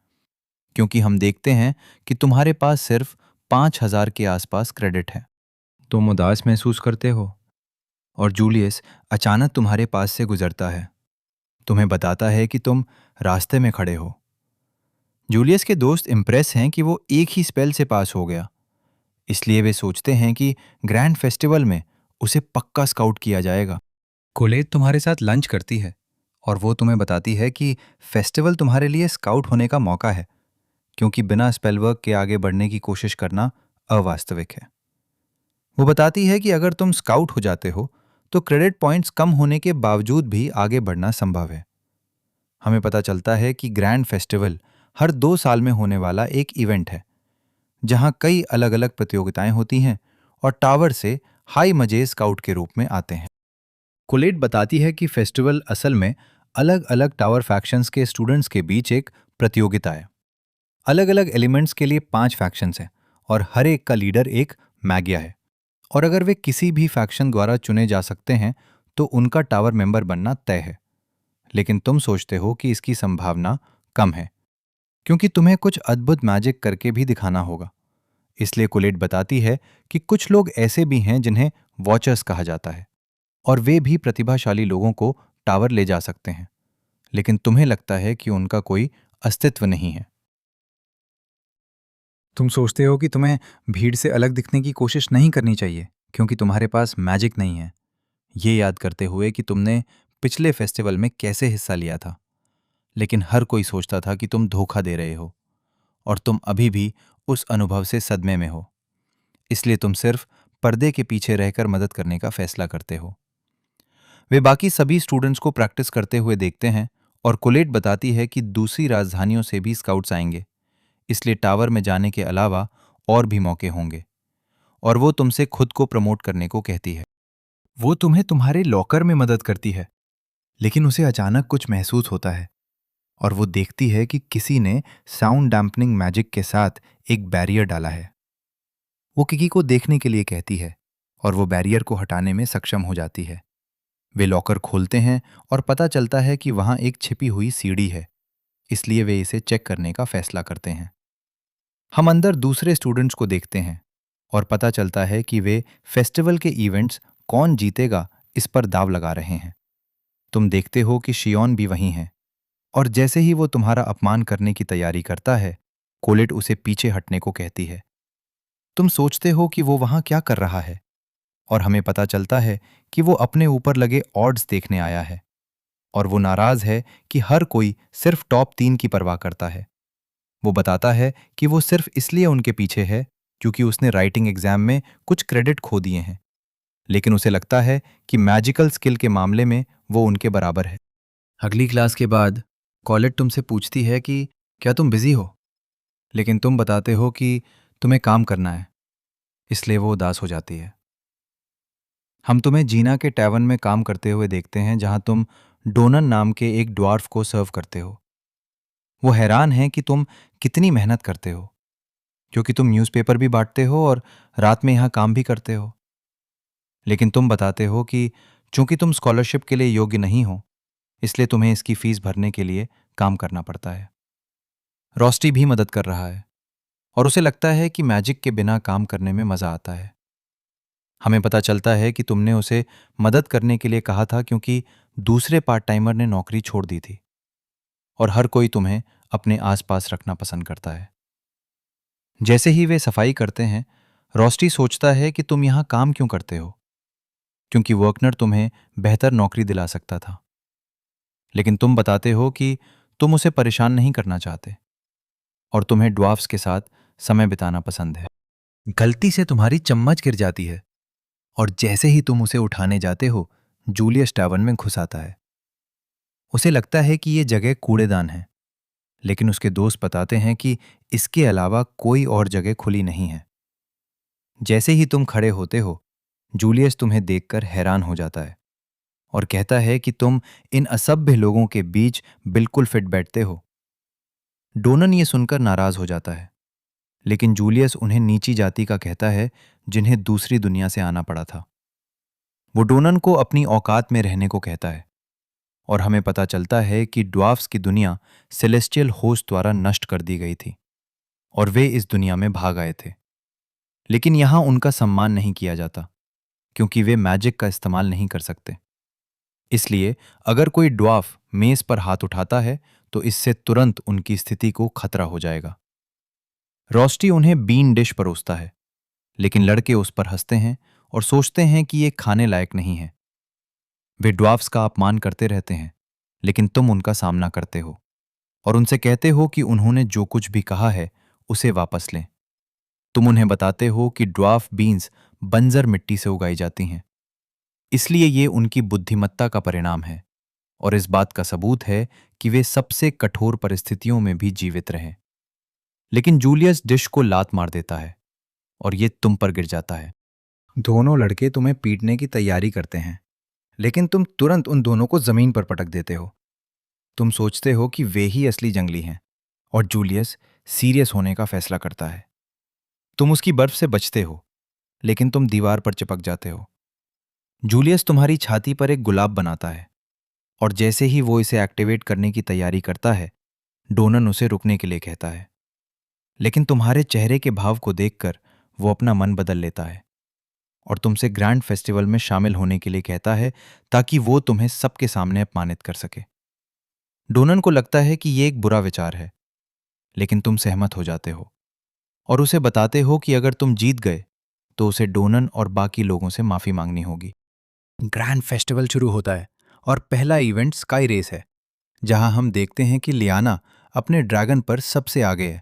क्योंकि हम देखते हैं कि तुम्हारे पास सिर्फ 5,000 के आसपास क्रेडिट है। तुम उदास महसूस करते हो और जूलियस अचानक तुम्हारे पास से गुजरता है, तुम्हें बताता है कि तुम रास्ते में खड़े हो। जूलियस के दोस्त इम्प्रेस हैं कि वो एक ही स्पेल से पास हो गया, इसलिए वे सोचते हैं कि ग्रैंड फेस्टिवल में उसे पक्का स्काउट किया जाएगा। कोलेट तुम्हारे साथ लंच करती है और वो तुम्हें बताती है कि फेस्टिवल तुम्हारे लिए स्काउट होने का मौका है, क्योंकि बिना स्पेलवर्क के आगे बढ़ने की कोशिश करना अवास्तविक है। वो बताती है कि अगर तुम स्काउट हो जाते हो तो क्रेडिट पॉइंट्स कम होने के बावजूद भी आगे बढ़ना संभव है। हमें पता चलता है कि ग्रैंड फेस्टिवल हर 2 साल में होने वाला एक इवेंट है, जहां कई अलग अलग प्रतियोगिताएं होती हैं और टावर से हाई मजे स्काउट के रूप में आते हैं। कोलेट बताती है कि फेस्टिवल असल में अलग अलग टावर फैक्शंस के स्टूडेंट्स के बीच एक प्रतियोगिता है। अलग अलग एलिमेंट्स के लिए 5 फैक्शंस हैं और हर एक का लीडर एक मैगिया है। और अगर वे किसी भी फैक्शन द्वारा चुने जा सकते हैं तो उनका टावर मेंबर बनना तय है। लेकिन तुम सोचते हो कि इसकी संभावना कम है, क्योंकि तुम्हें कुछ अद्भुत मैजिक करके भी दिखाना होगा। इसलिए कोलेट बताती है कि कुछ लोग ऐसे भी हैं जिन्हें वॉचर्स कहा जाता है, और वे भी प्रतिभाशाली लोगों को टावर ले जा सकते हैं, लेकिन तुम्हें लगता है कि उनका कोई अस्तित्व नहीं है। तुम सोचते हो कि तुम्हें भीड़ से अलग दिखने की कोशिश नहीं करनी चाहिए, क्योंकि तुम्हारे पास मैजिक नहीं है। ये याद करते हुए कि तुमने पिछले फेस्टिवल में कैसे हिस्सा लिया था, लेकिन हर कोई सोचता था कि तुम धोखा दे रहे हो, और तुम अभी भी उस अनुभव से सदमे में हो। इसलिए तुम सिर्फ पर्दे के पीछे रहकर मदद करने का फैसला करते हो। वे बाकी सभी स्टूडेंट्स को प्रैक्टिस करते हुए देखते हैं, और कोलेट बताती है कि दूसरी राजधानियों से भी स्काउट्स आएंगे, इसलिए टावर में जाने के अलावा और भी मौके होंगे। और वो तुमसे खुद को प्रमोट करने को कहती है। वो तुम्हें तुम्हारे लॉकर में मदद करती है, लेकिन उसे अचानक कुछ महसूस होता है, और वो देखती है कि किसी ने साउंड डैम्पनिंग मैजिक के साथ एक बैरियर डाला है। वो किकी को देखने के लिए कहती है, और वो बैरियर को हटाने में सक्षम हो जाती है। वे लॉकर खोलते हैं और पता चलता है कि वहां एक छिपी हुई सीढ़ी है, इसलिए वे इसे चेक करने का फैसला करते हैं। हम अंदर दूसरे स्टूडेंट्स को देखते हैं, और पता चलता है कि वे फेस्टिवल के इवेंट्स कौन जीतेगा इस पर दाव लगा रहे हैं। तुम देखते हो कि शियोन भी वहीं है, और जैसे ही वो तुम्हारा अपमान करने की तैयारी करता है, कोलेट उसे पीछे हटने को कहती है। तुम सोचते हो कि वो वहां क्या कर रहा है, और हमें पता चलता है कि वो अपने ऊपर लगे ऑड्स देखने आया है, और वो नाराज है कि हर कोई सिर्फ टॉप 3 की परवाह करता है। वो बताता है कि वो सिर्फ इसलिए उनके पीछे है क्योंकि उसने राइटिंग एग्जाम में कुछ क्रेडिट खो दिए हैं, लेकिन उसे लगता है कि मैजिकल स्किल के मामले में वो उनके बराबर है। अगली क्लास के बाद कॉलेट तुमसे पूछती है कि क्या तुम बिजी हो, लेकिन तुम बताते हो कि तुम्हें काम करना है, इसलिए वो उदास हो जाती है। हम तुम्हें जीना के टैवन में काम करते हुए देखते हैं, जहां तुम डोनन नाम के एक ड्वार्फ को सर्व करते हो। वो हैरान हैं कि तुम कितनी मेहनत करते हो, क्योंकि तुम न्यूज़पेपर भी बांटते हो और रात में यहाँ काम भी करते हो। लेकिन तुम बताते हो कि चूंकि तुम स्कॉलरशिप के लिए योग्य नहीं हो, इसलिए तुम्हें इसकी फीस भरने के लिए काम करना पड़ता है। रॉस्टी भी मदद कर रहा है, और उसे लगता है कि मैजिक के बिना काम करने में मजा आता है। हमें पता चलता है कि तुमने उसे मदद करने के लिए कहा था क्योंकि दूसरे पार्ट टाइमर ने नौकरी छोड़ दी थी, और हर कोई तुम्हें अपने आसपास रखना पसंद करता है। जैसे ही वे सफाई करते हैं, रॉस्टी सोचता है कि तुम यहाँ काम क्यों करते हो, क्योंकि वर्कनर तुम्हें बेहतर नौकरी दिला सकता था। लेकिन तुम बताते हो कि तुम उसे परेशान नहीं करना चाहते, और तुम्हें ड्वार्फ्स के साथ समय बिताना पसंद है। गलती से तुम्हारी चम्मच गिर जाती है, और जैसे ही तुम उसे उठाने जाते हो, जूलियस टैवर्न में घुस आता है। उसे लगता है कि ये जगह कूड़ेदान है, लेकिन उसके दोस्त बताते हैं कि इसके अलावा कोई और जगह खुली नहीं है। जैसे ही तुम खड़े होते हो, जूलियस तुम्हें देखकर हैरान हो जाता है और कहता है कि तुम इन असभ्य लोगों के बीच बिल्कुल फिट बैठते हो। डोनन ये सुनकर नाराज हो जाता है, लेकिन जूलियस उन्हें नीची जाति का कहता है जिन्हें दूसरी दुनिया से आना पड़ा था। वो डोनन को अपनी औकात में रहने को कहता है, और हमें पता चलता है कि ड्वार्फ्स की दुनिया सेलेस्टियल होस्ट द्वारा नष्ट कर दी गई थी, और वे इस दुनिया में भाग आए थे। लेकिन यहां उनका सम्मान नहीं किया जाता, क्योंकि वे मैजिक का इस्तेमाल नहीं कर सकते। इसलिए अगर कोई ड्वार्फ मेज पर हाथ उठाता है तो इससे तुरंत उनकी स्थिति को खतरा हो जाएगा। रॉस्टी उन्हें बीन डिश परोसता है, लेकिन लड़के उस पर हंसते हैं और सोचते हैं कि ये खाने लायक नहीं है। वे ड्वार्फ्स का अपमान करते रहते हैं, लेकिन तुम उनका सामना करते हो और उनसे कहते हो कि उन्होंने जो कुछ भी कहा है उसे वापस लें। तुम उन्हें बताते हो कि ड्वार्फ बीन्स बंजर मिट्टी से उगाई जाती हैं, इसलिए ये उनकी बुद्धिमत्ता का परिणाम है और इस बात का सबूत है कि वे सबसे कठोर परिस्थितियों में भी जीवित रहे। लेकिन जूलियस डिश को लात मार देता है और ये तुम पर गिर जाता है। दोनों लड़के तुम्हें पीटने की तैयारी करते हैं, लेकिन तुम तुरंत उन दोनों को जमीन पर पटक देते हो। तुम सोचते हो कि वे ही असली जंगली हैं और जूलियस सीरियस होने का फैसला करता है। तुम उसकी बर्फ से बचते हो, लेकिन तुम दीवार पर चिपक जाते हो। जूलियस तुम्हारी छाती पर एक गुलाब बनाता है और जैसे ही वो इसे एक्टिवेट करने की तैयारी करता है, डोनन उसे रुकने के लिए कहता है। लेकिन तुम्हारे चेहरे के भाव को देखकर वो अपना मन बदल लेता है और तुमसे ग्रैंड फेस्टिवल में शामिल होने के लिए कहता है ताकि वो तुम्हें सबके सामने अपमानित कर सके। डोनन को लगता है कि ये एक बुरा विचार है, लेकिन तुम सहमत हो जाते हो और उसे बताते हो कि अगर तुम जीत गए तो उसे डोनन और बाकी लोगों से माफी मांगनी होगी। ग्रैंड फेस्टिवल शुरू होता है और पहला इवेंट स्काई रेस है, जहां हम देखते हैं कि लियाना अपने ड्रैगन पर सबसे आगे है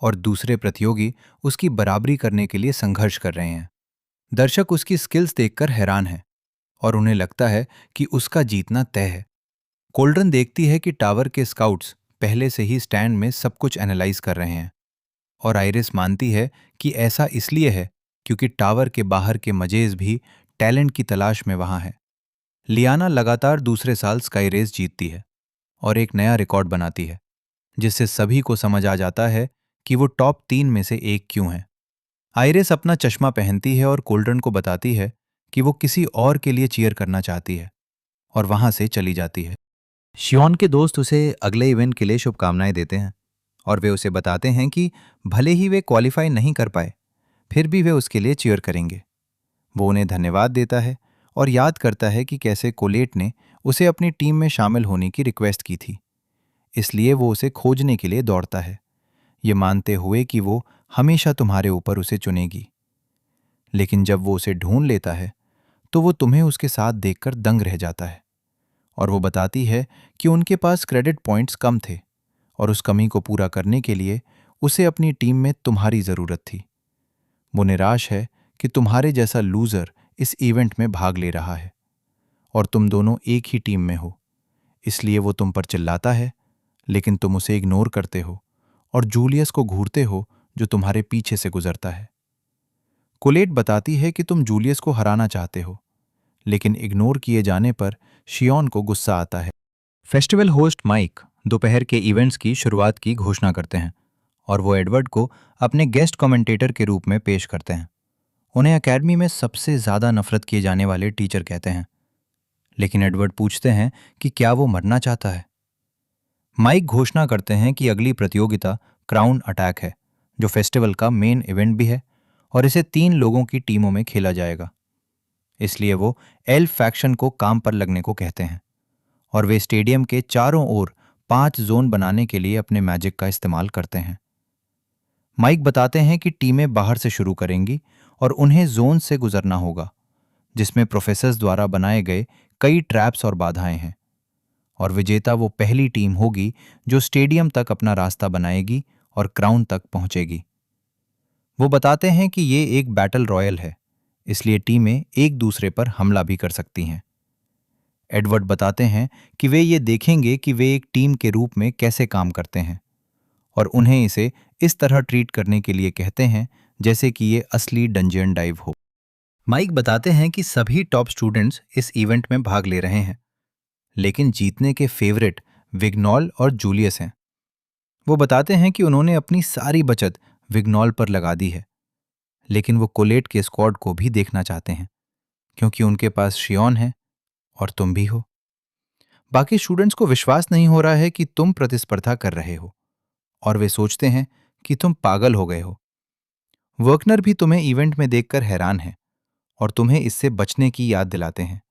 और दूसरे प्रतियोगी उसकी बराबरी करने के लिए संघर्ष कर रहे हैं। दर्शक उसकी स्किल्स देखकर हैरान हैं और उन्हें लगता है कि उसका जीतना तय है। कोल्ड्रन देखती है कि टावर के स्काउट्स पहले से ही स्टैंड में सब कुछ एनालाइज कर रहे हैं और आइरिस मानती है कि ऐसा इसलिए है क्योंकि टावर के बाहर के मजेज भी टैलेंट की तलाश में वहां है। लियाना लगातार दूसरे साल स्काई रेस जीतती है और एक नया रिकॉर्ड बनाती है, जिससे सभी को समझ आ जाता है कि वो टॉप 3 में से एक क्यों है। आइरिस अपना चश्मा पहनती है और कोल्ड्रन को बताती है कि वो किसी और के लिए चीयर करना चाहती है और वहां से चली जाती है। शियोन के दोस्त उसे अगले इवेंट के लिए शुभकामनाएं देते हैं और वे उसे बताते हैं कि भले ही वे क्वालिफाई नहीं कर पाए, फिर भी वे उसके लिए चीयर करेंगे। वो उन्हें धन्यवाद देता है और याद करता है कि कैसे कोलेट ने उसे अपनी टीम में शामिल होने की रिक्वेस्ट की थी, इसलिए वो उसे खोजने के लिए दौड़ता है, ये मानते हुए कि वो हमेशा तुम्हारे ऊपर उसे चुनेगी। लेकिन जब वो उसे ढूंढ लेता है तो वो तुम्हें उसके साथ देखकर दंग रह जाता है और वो बताती है कि उनके पास क्रेडिट पॉइंट्स कम थे और उस कमी को पूरा करने के लिए उसे अपनी टीम में तुम्हारी ज़रूरत थी। वो निराश है कि तुम्हारे जैसा लूज़र इस इवेंट में भाग ले रहा है और तुम दोनों एक ही टीम में हो, इसलिए वो तुम पर चिल्लाता है, लेकिन तुम उसे इग्नोर करते हो और जूलियस को घूरते हो जो तुम्हारे पीछे से गुजरता है। कोलेट बताती है कि तुम जूलियस को हराना चाहते हो, लेकिन इग्नोर किए जाने पर शियोन को गुस्सा आता है। फेस्टिवल होस्ट माइक दोपहर के इवेंट्स की शुरुआत की घोषणा करते हैं और वो एडवर्ड को अपने गेस्ट कमेंटेटर के रूप में पेश करते हैं। उन्हें एकेडमी में सबसे ज्यादा नफरत किए जाने वाले टीचर कहते हैं, लेकिन एडवर्ड पूछते हैं कि क्या वो मरना चाहता है। माइक घोषणा करते हैं कि अगली प्रतियोगिता क्राउन अटैक है, जो फेस्टिवल का मेन इवेंट भी है और इसे 3 लोगों की टीमों में खेला जाएगा। इसलिए वो एल्फ फैक्शन को काम पर लगने को कहते हैं और वे स्टेडियम के चारों ओर 5 जोन बनाने के लिए अपने मैजिक का इस्तेमाल करते हैं। माइक बताते हैं कि टीमें बाहर से शुरू करेंगी और उन्हें जोन से गुजरना होगा, जिसमें प्रोफेसर्स द्वारा बनाए गए कई ट्रैप्स और बाधाएं हैं, और विजेता वो पहली टीम होगी जो स्टेडियम तक अपना रास्ता बनाएगी और क्राउन तक पहुंचेगी। वो बताते हैं कि ये एक बैटल रॉयल है, इसलिए टीमें एक दूसरे पर हमला भी कर सकती हैं। एडवर्ड बताते हैं कि वे ये देखेंगे कि वे एक टीम के रूप में कैसे काम करते हैं और उन्हें इसे इस तरह ट्रीट करने के लिए कहते हैं जैसे कि ये असली डंजियन डाइव हो। माइक बताते हैं कि सभी टॉप स्टूडेंट्स इस इवेंट में भाग ले रहे हैं, लेकिन जीतने के फेवरेट विग्नॉल और जूलियस हैं। वो बताते हैं कि उन्होंने अपनी सारी बचत विग्नॉल पर लगा दी है, लेकिन वो कोलेट के स्क्वाड को भी देखना चाहते हैं क्योंकि उनके पास शियोन है और तुम भी हो। बाकी स्टूडेंट्स को विश्वास नहीं हो रहा है कि तुम प्रतिस्पर्धा कर रहे हो और वे सोचते हैं कि तुम पागल हो गए हो। वर्कनर भी तुम्हें इवेंट में देखकर हैरान है और तुम्हें इससे बचने की याद दिलाते हैं,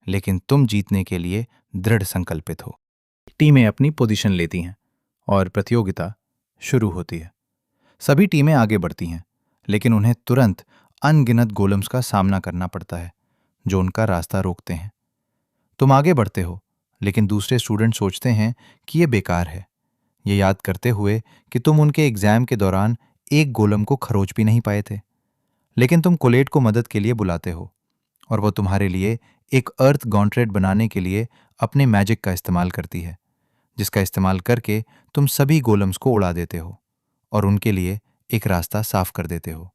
लेकिन तुम जीतने के लिए दृढ़ संकल्पित हो। टीमें अपनी पोजीशन लेती हैं और प्रतियोगिता शुरू होती है। सभी टीमें आगे बढ़ती हैं, लेकिन उन्हें तुरंत अनगिनत गोलम्स का सामना करना पड़ता है जो उनका रास्ता रोकते हैं। तुम आगे बढ़ते हो, लेकिन दूसरे स्टूडेंट सोचते हैं कि यह बेकार है, ये याद करते हुए कि तुम उनके एग्जाम के दौरान एक गोलम को खरोच भी नहीं पाए थे। लेकिन तुम कोलेट को मदद के लिए बुलाते हो और वो तुम्हारे लिए एक अर्थ गॉन्ट्रेट बनाने के लिए अपने मैजिक का इस्तेमाल करती है, जिसका इस्तेमाल करके तुम सभी गोलम्स को उड़ा देते हो और उनके लिए एक रास्ता साफ कर देते हो।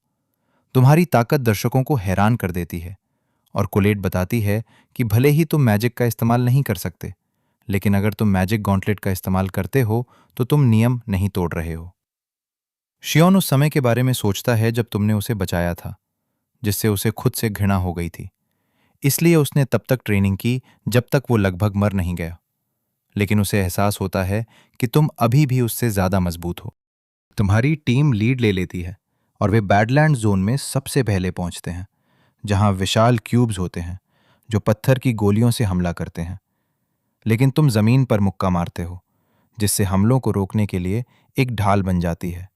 तुम्हारी ताकत दर्शकों को हैरान कर देती है और कोलेट बताती है कि भले ही तुम मैजिक का इस्तेमाल नहीं कर सकते, लेकिन अगर तुम मैजिक गॉन्टलेट का इस्तेमाल करते हो तो तुम नियम नहीं तोड़ रहे हो। शियोन उस समय के बारे में सोचता है जब तुमने उसे बचाया था, जिससे उसे खुद से घृणा हो गई थी। इसलिए उसने तब तक ट्रेनिंग की जब तक वो लगभग मर नहीं गया। लेकिन उसे एहसास होता है कि तुम अभी भी उससे ज्यादा मजबूत हो। तुम्हारी टीम लीड ले लेती है और वे बैडलैंड जोन में सबसे पहले पहुंचते हैं, जहां विशाल क्यूब्स होते हैं जो पत्थर की गोलियों से हमला करते हैं। लेकिन तुम जमीन पर मुक्का मारते हो, जिससे हमलों को रोकने के लिए एक ढाल बन जाती है।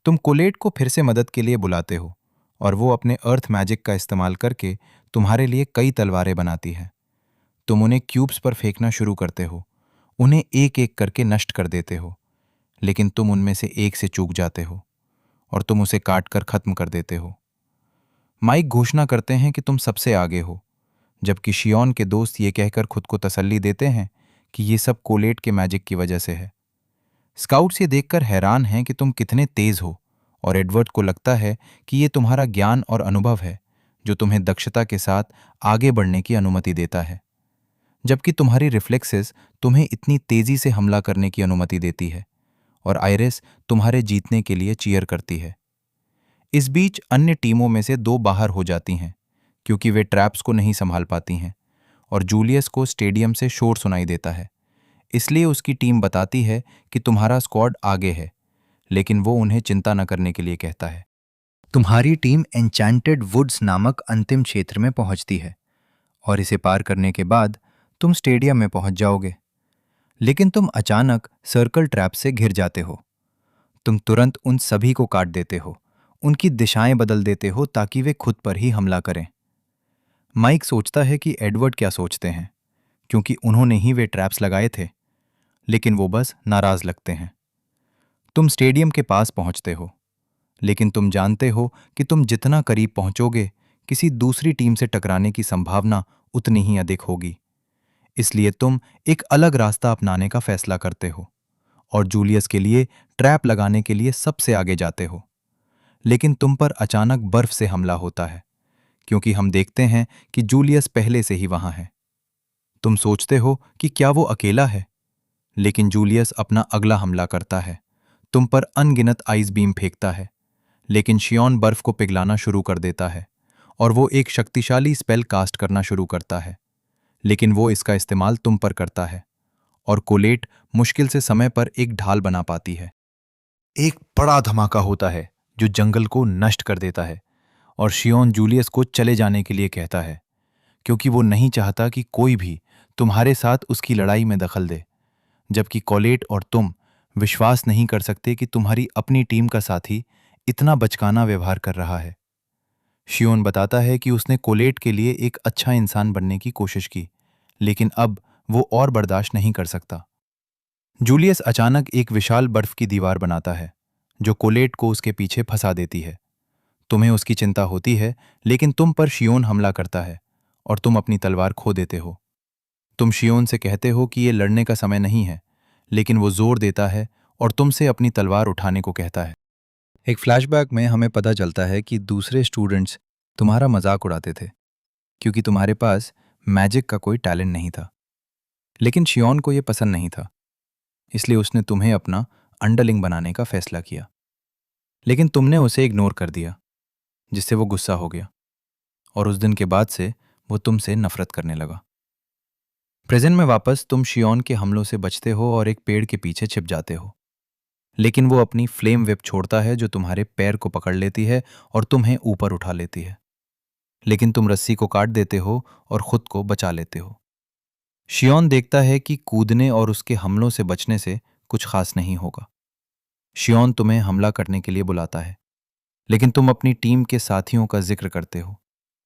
तुम कोलेट को फिर से मदद के लिए बुलाते हो और वो अपने अर्थ मैजिक का इस्तेमाल करके तुम्हारे लिए कई तलवारें बनाती है। तुम उन्हें क्यूब्स पर फेंकना शुरू करते हो, उन्हें एक एक करके नष्ट कर देते हो, लेकिन तुम उनमें से एक से चूक जाते हो और तुम उसे काट कर खत्म कर देते हो। माइक घोषणा करते हैं कि तुम सबसे आगे हो, जबकि शियोन के दोस्त ये कहकर खुद को तसल्ली देते हैं कि ये सब कोलेट के मैजिक की वजह से है। स्काउट्स ये देखकर हैरान हैं कि तुम कितने तेज हो और एडवर्ड को लगता है कि ये तुम्हारा ज्ञान और अनुभव है जो तुम्हें दक्षता के साथ आगे बढ़ने की अनुमति देता है, जबकि तुम्हारी रिफ्लेक्सेस तुम्हें इतनी तेजी से हमला करने की अनुमति देती है और आयरिस तुम्हारे जीतने के लिए चीयर करती है। इस बीच अन्य टीमों में से दो बाहर हो जाती हैं क्योंकि वे ट्रैप्स को नहीं संभाल पाती हैं और जूलियस को स्टेडियम से शोर सुनाई देता है। इसलिए उसकी टीम बताती है कि तुम्हारा स्क्वाड आगे है, लेकिन वो उन्हें चिंता न करने के लिए कहता है। तुम्हारी टीम एन्चेंटेड वुड्स नामक अंतिम क्षेत्र में पहुंचती है और इसे पार करने के बाद तुम स्टेडियम में पहुंच जाओगे। लेकिन तुम अचानक सर्कल ट्रैप से घिर जाते हो। तुम तुरंत उन सभी को काट देते हो, उनकी दिशाएं बदल देते हो ताकि वे खुद पर ही हमला करें। माइक सोचता है कि एडवर्ड क्या सोचते हैं, क्योंकि उन्होंने ही वे ट्रैप्स लगाए थे, लेकिन वो बस नाराज लगते हैं। तुम स्टेडियम के पास पहुंचते हो, लेकिन तुम जानते हो कि तुम जितना करीब पहुंचोगे, किसी दूसरी टीम से टकराने की संभावना उतनी ही अधिक होगी। इसलिए तुम एक अलग रास्ता अपनाने का फैसला करते हो और जूलियस के लिए ट्रैप लगाने के लिए सबसे आगे जाते हो। लेकिन तुम पर अचानक बर्फ से हमला होता है, क्योंकि हम देखते हैं कि जूलियस पहले से ही वहां है। तुम सोचते हो कि क्या वो अकेला है, लेकिन जूलियस अपना अगला हमला करता है। तुम पर अनगिनत आइस बीम फेंकता है, लेकिन शियोन बर्फ को पिघलाना शुरू कर देता है और वो एक शक्तिशाली स्पेल कास्ट करना शुरू करता है, लेकिन वो इसका इस्तेमाल तुम पर करता है और कोलेट मुश्किल से समय पर एक ढाल बना पाती है। एक बड़ा धमाका होता है जो जंगल को नष्ट कर देता है और शियोन जूलियस को चले जाने के लिए कहता है, क्योंकि वो नहीं चाहता कि कोई भी तुम्हारे साथ उसकी लड़ाई में दखल दे, जबकि कोलेट और तुम विश्वास नहीं कर सकते कि तुम्हारी अपनी टीम का साथी इतना बचकाना व्यवहार कर रहा है। शियोन बताता है कि उसने कोलेट के लिए एक अच्छा इंसान बनने की कोशिश की, लेकिन अब वो और बर्दाश्त नहीं कर सकता। जूलियस अचानक एक विशाल बर्फ की दीवार बनाता है जो कोलेट को उसके पीछे फंसा देती है। तुम्हें उसकी चिंता होती है, लेकिन तुम पर शियोन हमला करता है और तुम अपनी तलवार खो देते हो। तुम शियोन से कहते हो कि ये लड़ने का समय नहीं है, लेकिन वो जोर देता है और तुमसे अपनी तलवार उठाने को कहता है। एक फ्लैशबैक में हमें पता चलता है कि दूसरे स्टूडेंट्स तुम्हारा मजाक उड़ाते थे क्योंकि तुम्हारे पास मैजिक का कोई टैलेंट नहीं था। लेकिन शियोन को यह पसंद नहीं था, इसलिए उसने तुम्हें अपना अंडरलिंग बनाने का फैसला किया। लेकिन तुमने उसे इग्नोर कर दिया, जिससे वो गुस्सा हो गया और उस दिन के बाद से वो तुमसे नफरत करने लगा। प्रेजेंट में वापस तुम शियोन के हमलों से बचते हो और एक पेड़ के पीछे छिप जाते हो, लेकिन वो अपनी फ्लेम वेब छोड़ता है जो तुम्हारे पैर को पकड़ लेती है और तुम्हें ऊपर उठा लेती है। लेकिन तुम रस्सी को काट देते हो और खुद को बचा लेते हो। शियोन देखता है कि कूदने और उसके हमलों से बचने से कुछ खास नहीं होगा। शियोन तुम्हें हमला करने के लिए बुलाता है, लेकिन तुम अपनी टीम के साथियों का जिक्र करते हो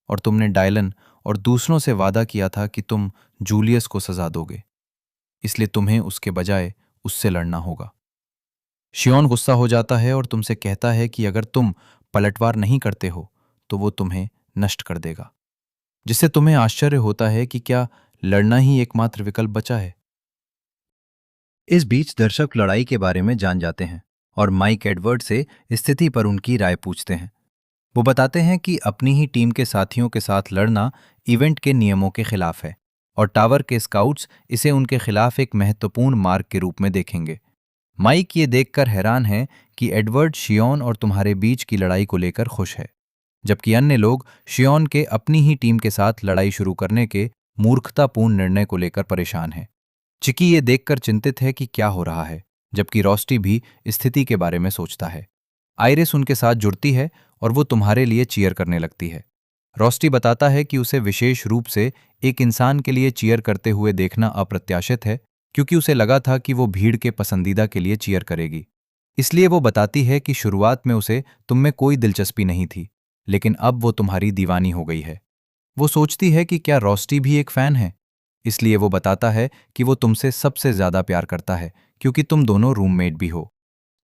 और तुमने डायलन और दूसरों से वादा किया था कि तुम जूलियस को सजा दोगे, इसलिए तुम्हें उसके बजाय उससे लड़ना होगा। शियोन गुस्सा हो जाता है और तुमसे कहता है कि अगर तुम पलटवार नहीं करते हो तो वो तुम्हें नष्ट कर देगा। जिससे तुम्हें आश्चर्य होता है कि क्या लड़ना ही एकमात्र विकल्प बचा है। इस बीच दर्शक लड़ाई के बारे में जान जाते हैं और माइक एडवर्ड से स्थिति पर उनकी राय पूछते हैं। वो बताते हैं कि अपनी ही टीम के साथियों के साथ लड़ना इवेंट के नियमों के खिलाफ है और टावर के स्काउट्स इसे उनके खिलाफ एक महत्वपूर्ण मार्ग के रूप में देखेंगे। माइक ये देखकर हैरान है कि एडवर्ड शियोन और तुम्हारे बीच की लड़ाई को लेकर खुश है, जबकि अन्य लोग शियोन के अपनी ही टीम के साथ लड़ाई शुरू करने के मूर्खतापूर्ण निर्णय को लेकर परेशान है। चिकी ये देखकर चिंतित है कि क्या हो रहा है, जबकि रोस्टी भी स्थिति के बारे में सोचता है। आइरिस उनके साथ जुड़ती है और वो तुम्हारे लिए चीयर करने लगती है। रोस्टी बताता है कि उसे विशेष रूप से एक इंसान के लिए चीयर करते हुए देखना अप्रत्याशित है, क्योंकि उसे लगा था कि वो भीड़ के पसंदीदा के लिए चीयर करेगी। इसलिए वो बताती है कि शुरुआत में उसे तुम में कोई दिलचस्पी नहीं थी, लेकिन अब वो तुम्हारी दीवानी हो गई है। वो सोचती है कि क्या रोस्टी भी एक फैन है, इसलिए वो बताता है कि वो तुमसे सबसे ज्यादा प्यार करता है, क्योंकि तुम दोनों रूममेट भी हो।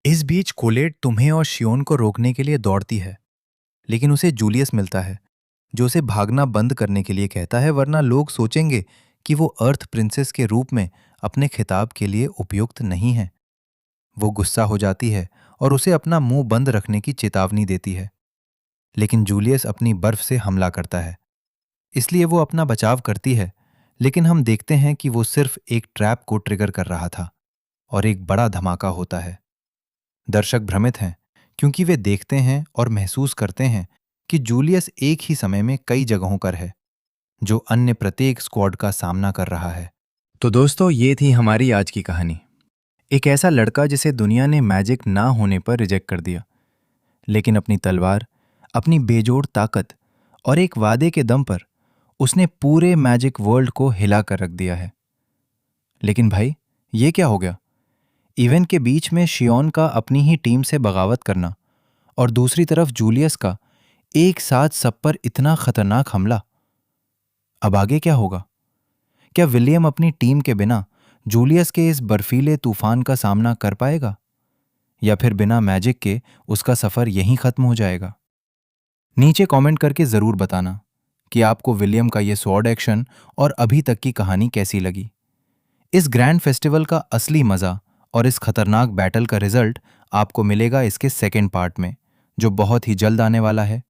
इस बीच कोलेट तुम्हें और शियोन को रोकने के लिए दौड़ती है, लेकिन उसे जूलियस मिलता है, जो उसे भागना बंद करने के लिए कहता है, वरना लोग सोचेंगे कि वो अर्थ प्रिंसेस के रूप में अपने खिताब के लिए उपयुक्त नहीं है। वो गुस्सा हो जाती है और उसे अपना मुंह बंद रखने की चेतावनी देती है, लेकिन जूलियस अपनी बर्फ से हमला करता है, इसलिए वो अपना बचाव करती है। लेकिन हम देखते हैं कि वो सिर्फ एक ट्रैप को ट्रिगर कर रहा था और एक बड़ा धमाका होता है। दर्शक भ्रमित हैं, क्योंकि वे देखते हैं और महसूस करते हैं कि जूलियस एक ही समय में कई जगहों पर है, जो अन्य प्रत्येक स्क्वाड का सामना कर रहा है। तो दोस्तों, ये थी हमारी आज की कहानी। एक ऐसा लड़का जिसे दुनिया ने मैजिक ना होने पर रिजेक्ट कर दिया, लेकिन अपनी तलवार, अपनी बेजोड़ ताकत और एक वादे के दम पर उसने पूरे मैजिक वर्ल्ड को हिला कर रख दिया है। लेकिन भाई, ये क्या हो गया? इवेंट के बीच में शियोन का अपनी ही टीम से बगावत करना और दूसरी तरफ जूलियस का एक साथ सब पर इतना खतरनाक हमला। अब आगे क्या होगा? क्या विलियम अपनी टीम के बिना जूलियस के इस बर्फीले तूफान का सामना कर पाएगा, या फिर बिना मैजिक के उसका सफर यहीं खत्म हो जाएगा? नीचे कमेंट करके जरूर बताना कि आपको विलियम का ये स्वॉर्ड एक्शन और अभी तक की कहानी कैसी लगी। इस ग्रैंड फेस्टिवल का असली मजा और इस खतरनाक बैटल का रिजल्ट आपको मिलेगा इसके सेकेंड पार्ट में, जो बहुत ही जल्द आने वाला है।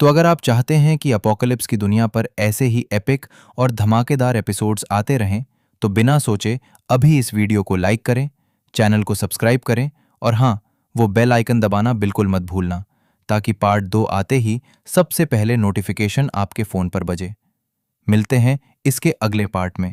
तो अगर आप चाहते हैं कि अपोकलिप्स की दुनिया पर ऐसे ही एपिक और धमाकेदार एपिसोड्स आते रहें, तो बिना सोचे अभी इस वीडियो को लाइक करें, चैनल को सब्सक्राइब करें और हाँ, वो बेल आइकन दबाना बिल्कुल मत भूलना, ताकि पार्ट 2 आते ही सबसे पहले नोटिफिकेशन आपके फ़ोन पर बजे। मिलते हैं इसके अगले पार्ट में।